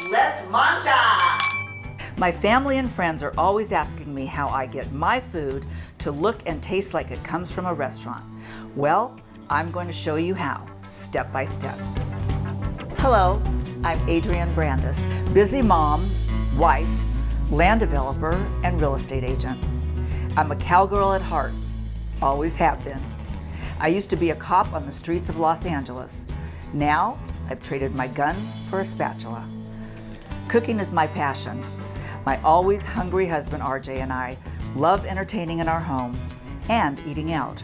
let's mancha! My family and friends are always asking me how I get my food to look and taste like it comes from a restaurant. Well, I'm going to show you how, step by step. Hello, I'm Adrienne Brandis, busy mom, wife, land developer, and real estate agent. I'm a cowgirl at heart, always have been. I used to be a cop on the streets of Los Angeles. Now, I've traded my gun for a spatula. Cooking is my passion. My always hungry husband, RJ, and I love entertaining in our home and eating out.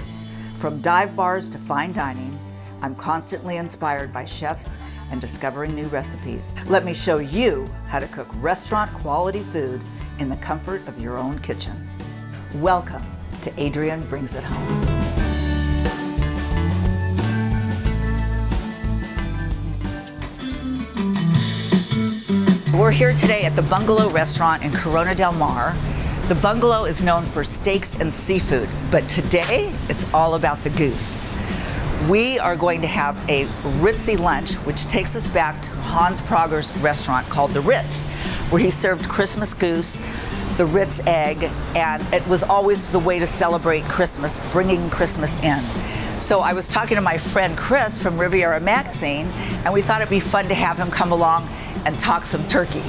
From dive bars to fine dining, I'm constantly inspired by chefs and discovering new recipes. Let me show you how to cook restaurant quality food in the comfort of your own kitchen. Welcome to Adrienne Brings It Home. We're here today at the Bungalow restaurant in Corona del Mar. The Bungalow is known for steaks and seafood, but today it's all about the goose. We are going to have a Ritzy lunch, which takes us back to Hans Prager's restaurant called the Ritz, where he served Christmas goose, the Ritz egg, and it was always the way to celebrate Christmas, bringing Christmas in. So I was talking to my friend Chris from Riviera Magazine, and we thought it'd be fun to have him come along and talk some turkey.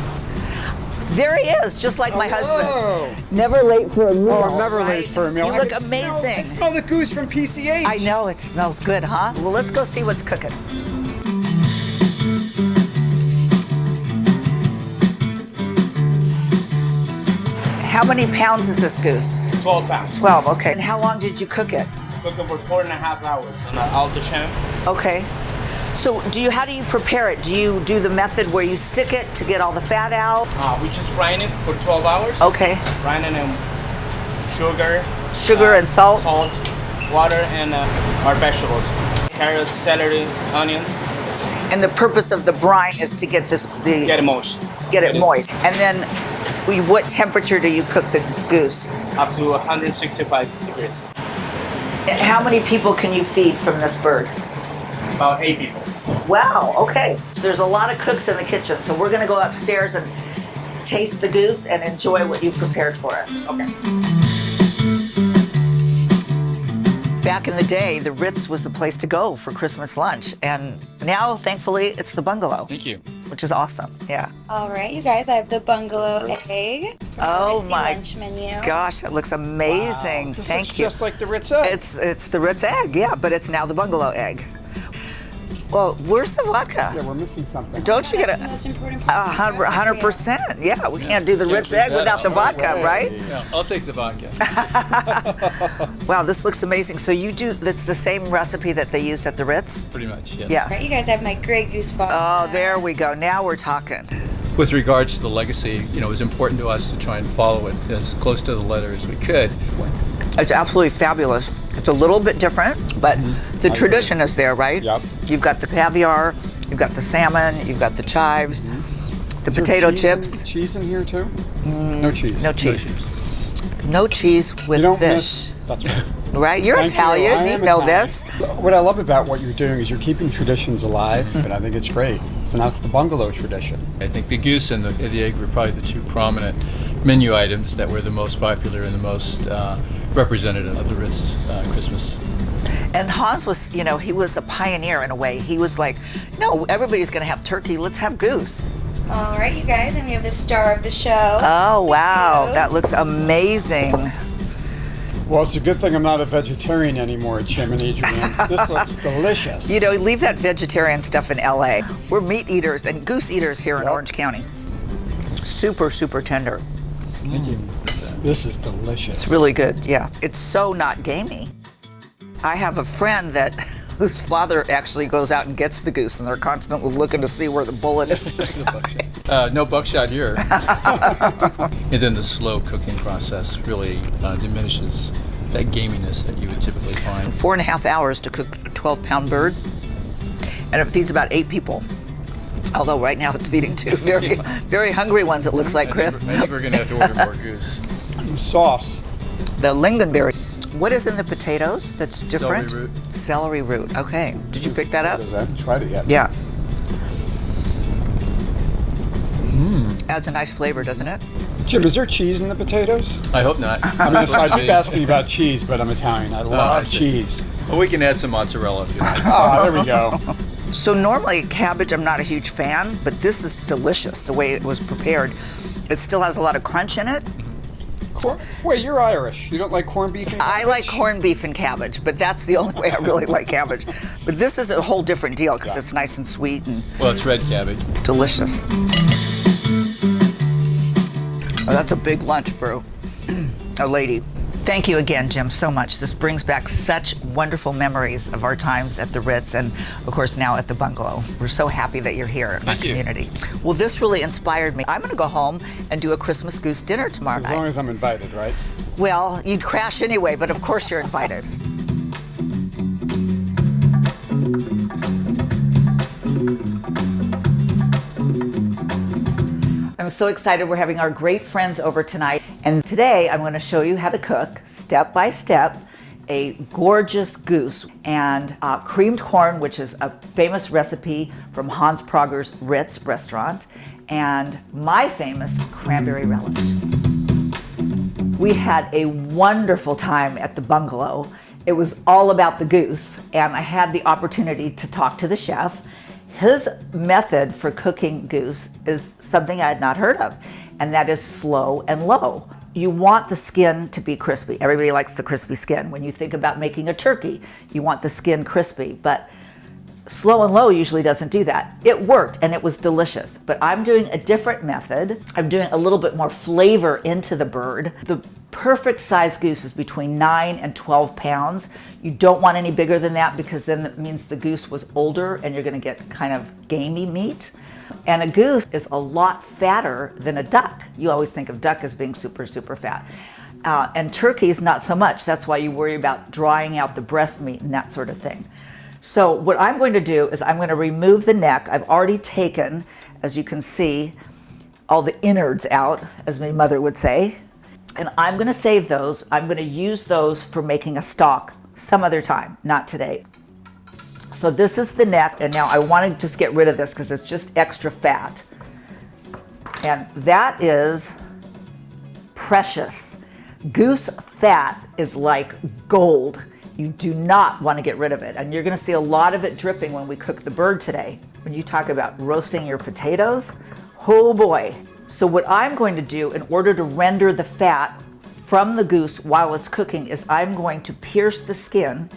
There he is, just like my husband. Never late for a meal. Oh, I'm never late for a meal. You look amazing. I smell the goose from PCH. I know, it smells good, huh? Well, let's go see what's cooking. How many pounds is this goose? 12 pounds. 12, okay. And how long did you cook it? Cooked it for 4.5 hours on an alto champ. Okay. So how do you prepare it? Do you do the method where you stick it to get all the fat out? We just brine it for 12 hours. Okay. Brine it in sugar. Sugar and salt? Salt, water, and our vegetables. Carrots, celery, onions. And the purpose of the brine is to get Get it moist. Get it moist. And then what temperature do you cook the goose? Up to 165 degrees. How many people can you feed from this bird? About 8 people. Wow, okay. So there's a lot of cooks in the kitchen, so we're gonna go upstairs and taste the goose and enjoy what you prepared for us. Okay. Back in the day, the Ritz was the place to go for Christmas lunch, and now, thankfully, it's the Bungalow. Thank you. Which is awesome, yeah. All right, you guys, I have the Bungalow egg. Oh Ritzy my lunch menu. gosh, that looks amazing. This Thank looks you. just like the Ritz egg. It's the Ritz egg, yeah, but it's now the Bungalow egg. Well, where's the vodka? Yeah, we're missing something. Don't you get That's the it? most important part. 100%. Yeah, we can't do the Ritz egg without the vodka, right? Yeah, I'll take the vodka. Wow, this looks amazing. So it's the same recipe that they used at the Ritz? Pretty much, yes. Yeah. All right, you guys, I have my Grey Goose vodka. Oh, there we go. Now we're talking. With regards to the legacy, it was important to us to try and follow it as close to the letter as we could. It's absolutely fabulous. It's a little bit different, but the tradition is there, right? Yep. You've got the caviar, you've got the salmon, you've got the chives, the potato chips. Cheese in here too? No cheese. No cheese. No cheese with You don't fish. miss. That's right. Right? You're Thank Italian. I You am know Italian. this. What I love about what you're doing is you're keeping traditions alive, and I think it's great. So now it's the Bungalow tradition. I think the goose and the egg were probably the two prominent menu items that were the most popular and the most representative of the Ritz Christmas. And Hans was, he was a pioneer in a way. He was like, no, everybody's going to have turkey. Let's have goose. All right, you guys, and we have the star of the show. Oh, wow. Goose. That looks amazing. Well, it's a good thing I'm not a vegetarian anymore, Jim and Adrienne. This looks delicious. Leave that vegetarian stuff in LA. We're meat eaters and goose eaters here in Yep. Orange County. Super, super tender. Thank you. This is delicious. It's really good, yeah. It's so not gamey. I have a friend whose father actually goes out and gets the goose, and they're constantly looking to see where the bullet is inside. No buckshot here. And then the slow cooking process really diminishes that gaminess that you would typically find. 4.5 hours to cook a 12-pound bird, and it feeds about 8 people. Although right now it's feeding 2 very hungry ones, it looks like, Chris. I think we're going to have to order more goose. And the sauce. The lingonberry. What is in the potatoes that's different? Celery root. Celery root. Okay. Did you pick that up? I haven't tried it yet. Yeah. adds a nice flavor, doesn't it? Jim, is there cheese in the potatoes? I hope not. I mean, so I keep asking about cheese, but I'm Italian. I I love see. cheese. Well, we can add some mozzarella if you like. Oh, there we go. So normally cabbage, I'm not a huge fan, but this is delicious the way it was prepared. It still has a lot of crunch in it. Wait, you're Irish. You don't like corned beef and I cabbage? like corned beef and cabbage, but that's the only way I really like cabbage. But this is a whole different deal because it's nice and sweet and Well, it's red cabbage. delicious. Oh, that's a big lunch for a lady. Thank you again, Jim, so much. This brings back such wonderful memories of our times at the Ritz and, of course, now at the Bungalow. We're so happy that you're here in our Thank you. community. Well, this really inspired me. I'm going to go home and do a Christmas goose dinner tomorrow As night. long as I'm invited, right? Well, you'd crash anyway, but of course you're invited. I'm so excited we're having our great friends over tonight. And today I'm going to show you how to cook, step by step, a gorgeous goose and creamed corn, which is a famous recipe from Hans Prager's Ritz restaurant, and my famous cranberry relish. We had a wonderful time at the Bungalow. It was all about the goose, and I had the opportunity to talk to the chef. His method for cooking goose is something I had not heard of, and that is slow and low. You want the skin to be crispy. Everybody likes the crispy skin. When you think about making a turkey, you want the skin crispy, but slow and low usually doesn't do that. It worked and it was delicious, but I'm doing a different method. I'm doing a little bit more flavor into the bird. The perfect size goose is between 9 and 12 pounds. You don't want any bigger than that because then that means the goose was older and you're gonna get kind of gamey meat. And a goose is a lot fatter than a duck. You always think of duck as being super, super fat. And turkeys, not so much. That's why you worry about drying out the breast meat and that sort of thing. So what I'm going to do is I'm going to remove the neck. I've already taken, as you can see, all the innards out, as my mother would say. And I'm going to save those. I'm going to use those for making a stock some other time, not today. So this is the neck, and now I want to just get rid of this because it's just extra fat. And that is precious. Goose fat is like gold. You do not want to get rid of it. And you're going to see a lot of it dripping when we cook the bird today. When you talk about roasting your potatoes, oh boy. So what I'm going to do in order to render the fat from the goose while it's cooking is I'm going to pierce the skin,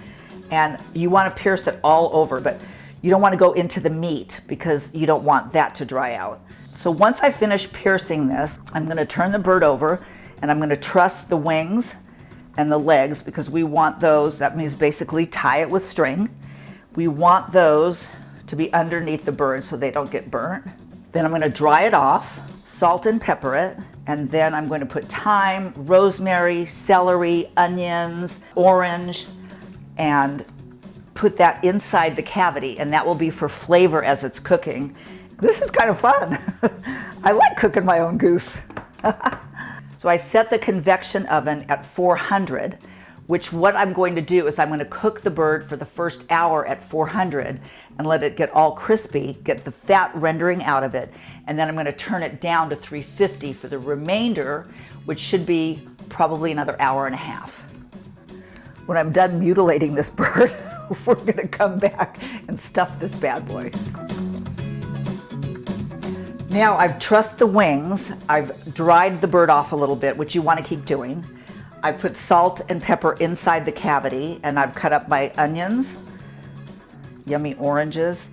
and you want to pierce it all over, but you don't want to go into the meat because you don't want that to dry out. So once I finish piercing this, I'm going to turn the bird over and I'm going to truss the wings and the legs because we want those, that means basically tie it with string. We want those to be underneath the bird so they don't get burnt. Then I'm going to dry it off, salt and pepper it, and then I'm going to put thyme, rosemary, celery, onions, orange, and put that inside the cavity, and that will be for flavor as it's cooking. This is kind of fun. I like cooking my own goose. So I set the convection oven at 400, which what I'm going to do is I'm going to cook the bird for the first hour at 400 and let it get all crispy, get the fat rendering out of it, and then I'm going to turn it down to 350 for the remainder, which should be probably another hour and a half. When I'm done mutilating this bird, we're going to come back and stuff this bad boy. Now I've trussed the wings, I've dried the bird off a little bit, which you want to keep doing. I put salt and pepper inside the cavity, and I've cut up my onions, yummy oranges.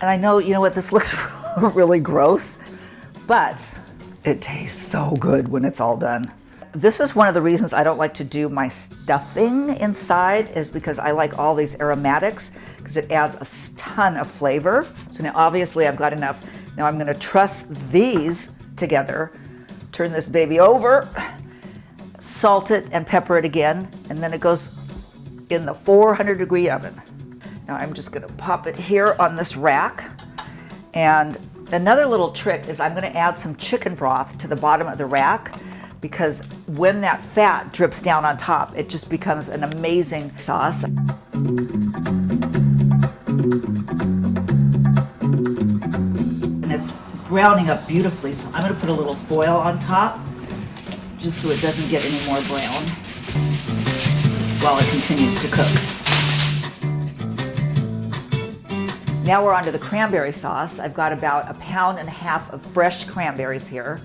And I know, you know what, this looks really gross, but it tastes so good when it's all done. This is one of the reasons I don't like to do my stuffing inside, is because I like all these aromatics because it adds a ton of flavor. So now obviously I've got enough. Now I'm going to truss these together, turn this baby over, salt it and pepper it again, and then it goes in the 400-degree oven. Now I'm just going to pop it here on this rack. And another little trick is I'm going to add some chicken broth to the bottom of the rack, because when that fat drips down on top, it just becomes an amazing sauce. And it's browning up beautifully, so I'm gonna put a little foil on top just so it doesn't get any more brown while it continues to cook. Now we're on to the cranberry sauce. I've got about 1.5 pounds of fresh cranberries here.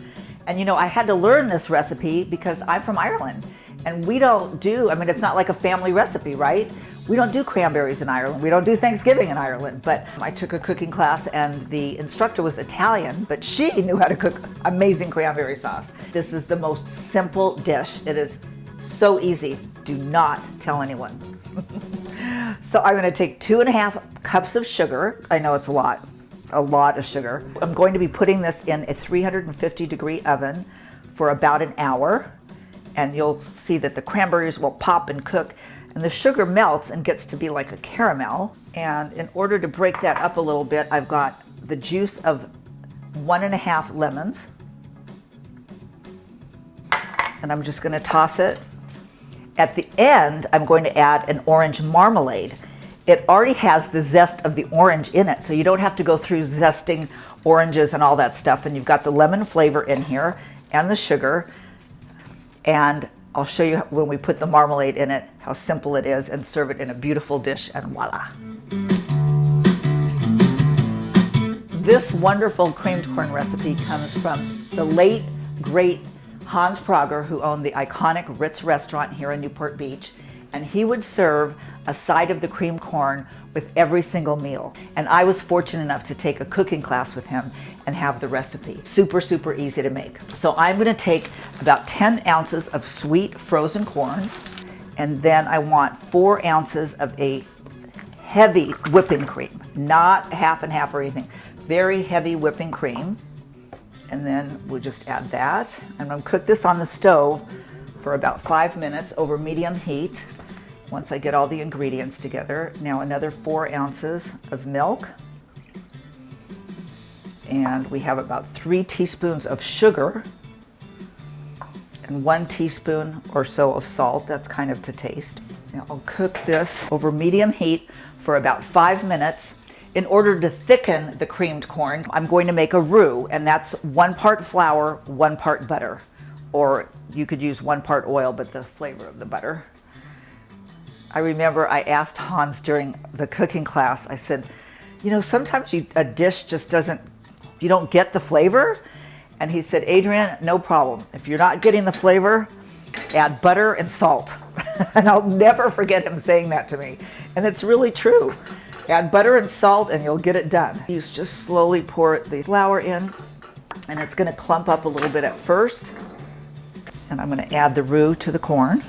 And you know, I had to learn this recipe because I'm from Ireland. And we don't do, I mean, it's not like a family recipe, right? We don't do cranberries in Ireland. We don't do Thanksgiving in Ireland. But I took a cooking class and the instructor was Italian, but she knew how to cook amazing cranberry sauce. This is the most simple dish. It is so easy. Do not tell anyone. So I'm gonna take 2.5 cups of sugar. I know it's a lot of sugar. I'm going to be putting this in a 350-degree oven for about an hour. And you'll see that the cranberries will pop and cook and the sugar melts and gets to be like a caramel. And in order to break that up a little bit, I've got the juice of 1.5 lemons. And I'm just gonna toss it. At the end, I'm going to add an orange marmalade. It already has the zest of the orange in it, so you don't have to go through zesting oranges and all that stuff. And you've got the lemon flavor in here and the sugar. And I'll show you when we put the marmalade in it, how simple it is, and serve it in a beautiful dish, and voila. This wonderful creamed corn recipe comes from the late, great Hans Prager, who owned the iconic Ritz restaurant here in Newport Beach. And he would serve a side of the creamed corn with every single meal. And I was fortunate enough to take a cooking class with him and have the recipe. Super, super easy to make. So I'm gonna take about 10 ounces of sweet frozen corn, and then I want 4 ounces of a heavy whipping cream, not half and half or anything, very heavy whipping cream. And then we'll just add that. I'm gonna cook this on the stove for about 5 minutes over medium heat. Once I get all the ingredients together. Now another 4 ounces of milk. And we have about 3 teaspoons of sugar and 1 teaspoon or so of salt. That's kind of to taste. Now I'll cook this over medium heat for about 5 minutes. In order to thicken the creamed corn, I'm going to make a roux, and that's 1 part flour, 1 part butter. Or you could use 1 part oil, but the flavor of the butter. I remember I asked Hans during the cooking class, I said, you know, sometimes a dish just doesn't, you don't get the flavor. And he said, Adrienne, no problem. If you're not getting the flavor, add butter and salt. And I'll never forget him saying that to me. And it's really true. Add butter and salt and you'll get it done. You just slowly pour the flour in, and it's gonna clump up a little bit at first. And I'm gonna add the roux to the corn.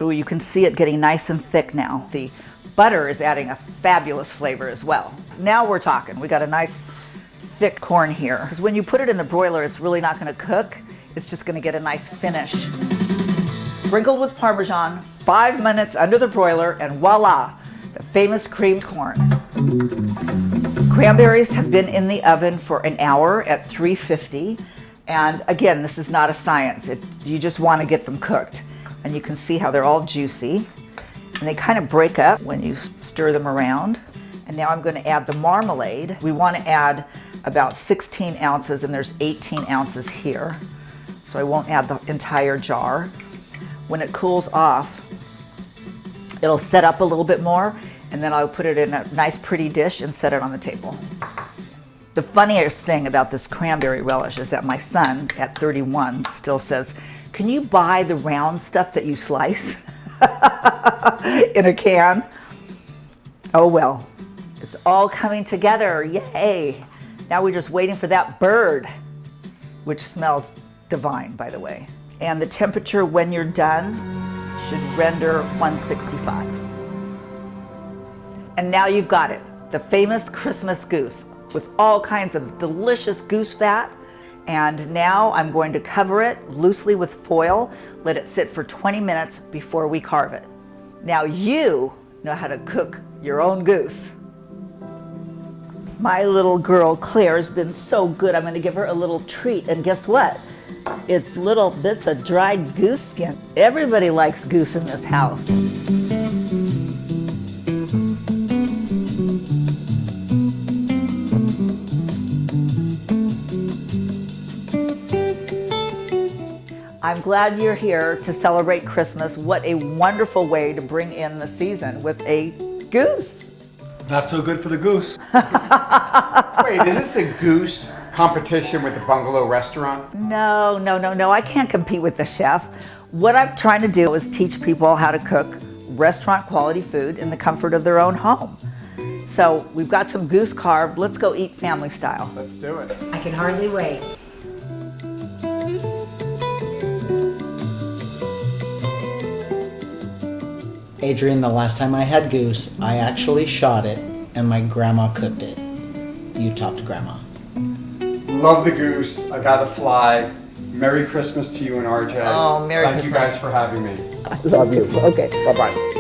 Ooh, you can see it getting nice and thick now. The butter is adding a fabulous flavor as well. Now we're talking. We got a nice thick corn here. Because when you put it in the broiler, it's really not gonna cook. It's just gonna get a nice finish. Sprinkled with Parmesan, 5 minutes under the broiler, and voila, the famous creamed corn. Cranberries have been in the oven for an hour at 350. And again, this is not a science. You just wanna get them cooked. And you can see how they're all juicy. And they kind of break up when you stir them around. And now I'm gonna add the marmalade. We wanna add about 16 ounces, and there's 18 ounces here. So I won't add the entire jar. When it cools off, it'll set up a little bit more, and then I'll put it in a nice pretty dish and set it on the table. The funniest thing about this cranberry relish is that my son, at 31, still says, can you buy the round stuff that you slice in a can? Oh well, it's all coming together, yay. Now we're just waiting for that bird, which smells divine, by the way. And the temperature when you're done should render 165. And now you've got it, the famous Christmas goose with all kinds of delicious goose fat. And now I'm going to cover it loosely with foil, let it sit for 20 minutes before we carve it. Now you know how to cook your own goose. My little girl Claire's been so good, I'm gonna give her a little treat, and guess what? It's little bits of dried goose skin. Everybody likes goose in this house. I'm glad you're here to celebrate Christmas. What a wonderful way to bring in the season with a goose. Not so good for the goose. Wait, is this a goose competition with the Bungalow restaurant? No, I can't compete with the chef. What I'm trying to do is teach people how to cook restaurant quality food in the comfort of their own home. So we've got some goose carved. Let's go eat family style. Let's do it. I can hardly wait. Adrienne, the last time I had goose, I actually shot it and my grandma cooked it. You topped grandma. Love the goose. I got to fly. Merry Christmas to you and RJ. Oh, Merry Thank you Christmas. guys for having me. Love you. Okay, bye-bye.